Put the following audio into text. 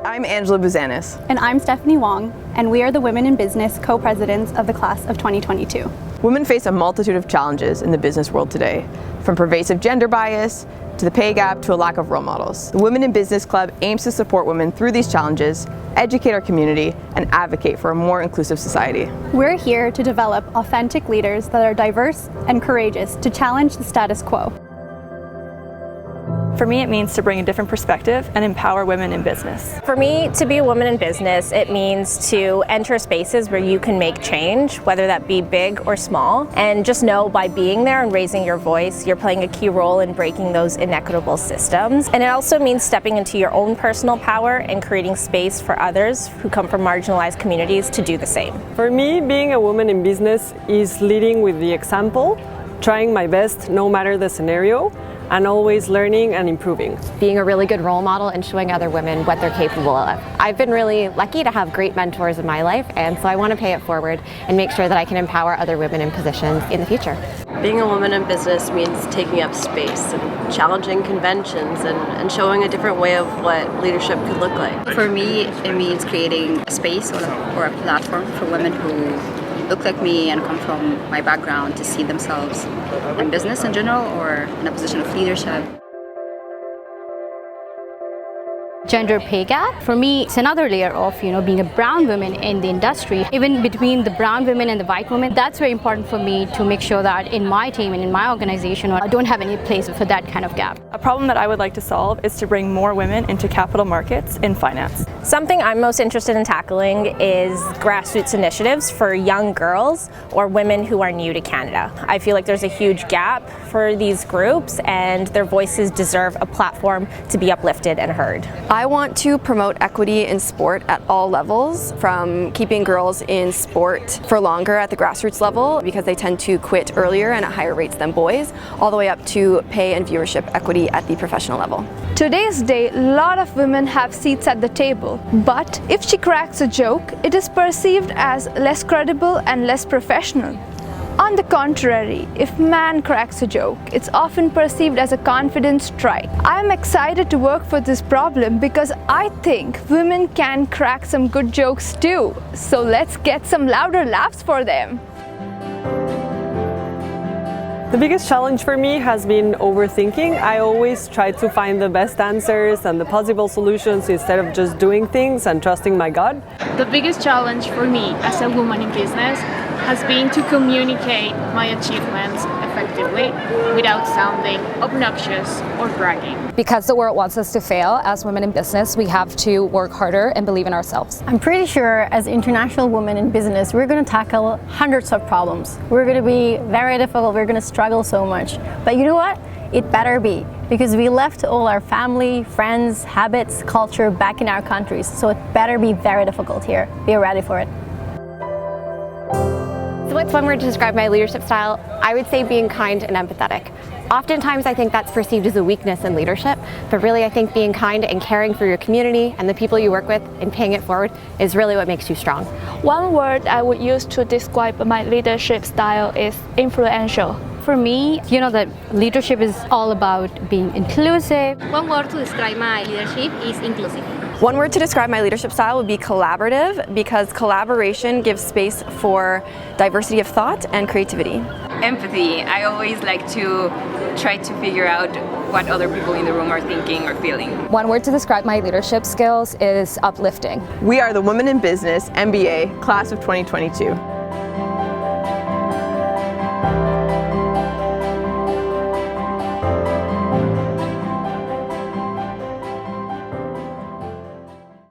I'm Angela Buzanis. And I'm Stephanie Wong, and we are the Women in Business co-presidents of the class of 2022. Women face a multitude of challenges in the business world today, from pervasive gender bias to the pay gap to a lack of role models. The Women in Business Club aims to support women through these challenges, educate our community, and advocate for a more inclusive society. We're here to develop authentic leaders that are diverse and courageous to challenge the status quo. For me, it means to bring a different perspective and empower women in business. For me, to be a woman in business, it means to enter spaces where you can make change, whether that be big or small, and just know by being there and raising your voice, you're playing a key role in breaking those inequitable systems. And it also means stepping into your own personal power and creating space for others who come from marginalized communities to do the same. For me, being a woman in business is leading with the example, trying my best no matter the scenario, and always learning and improving. Being a really good role model and showing other women what they're capable of. I've been really lucky to have great mentors in my life, and so I want to pay it forward and make sure that I can empower other women in positions in the future. Being a woman in business means taking up space and challenging conventions and showing a different way of what leadership could look like. For me, it means creating a space or a platform for women who look like me and come from my background to see themselves in business in general or in a position of leadership. Gender pay gap, for me, it's another layer of, being a brown woman in the industry. Even between the brown women and the white women, that's very important for me to make sure that in my team and in my organization, I don't have any place for that kind of gap. A problem that I would like to solve is to bring more women into capital markets in finance. Something I'm most interested in tackling is grassroots initiatives for young girls or women who are new to Canada. I feel like there's a huge gap for these groups and their voices deserve a platform to be uplifted and heard. I want to promote equity in sport at all levels, from keeping girls in sport for longer at the grassroots level because they tend to quit earlier and at higher rates than boys, all the way up to pay and viewership equity at the professional level. Today's day, a lot of women have seats at the table, but if she cracks a joke, it is perceived as less credible and less professional. On the contrary, if man cracks a joke, it's often perceived as a confidence strike. I'm excited to work for this problem because I think women can crack some good jokes too. So let's get some louder laughs for them. The biggest challenge for me has been overthinking. I always try to find the best answers and the possible solutions instead of just doing things and trusting my gut. The biggest challenge for me as a woman in business has been to communicate my achievements effectively without sounding obnoxious or bragging. Because the world wants us to fail, as women in business, we have to work harder and believe in ourselves. I'm pretty sure as international women in business, we're going to tackle hundreds of problems. We're going to be very difficult, we're going to struggle so much. But you know what? It better be, because we left all our family, friends, habits, culture back in our countries. So it better be very difficult here. Be ready for it. So what's one word to describe my leadership style? I would say being kind and empathetic. Oftentimes I think that's perceived as a weakness in leadership, but really I think being kind and caring for your community and the people you work with and paying it forward is really what makes you strong. One word I would use to describe my leadership style is influential. For me, that leadership is all about being inclusive. One word to describe my leadership is inclusive. One word to describe my leadership style would be collaborative, because collaboration gives space for diversity of thought and creativity. Empathy. I always like to try to figure out what other people in the room are thinking or feeling. One word to describe my leadership skills is uplifting. We are the Women in Business MBA class of 2022.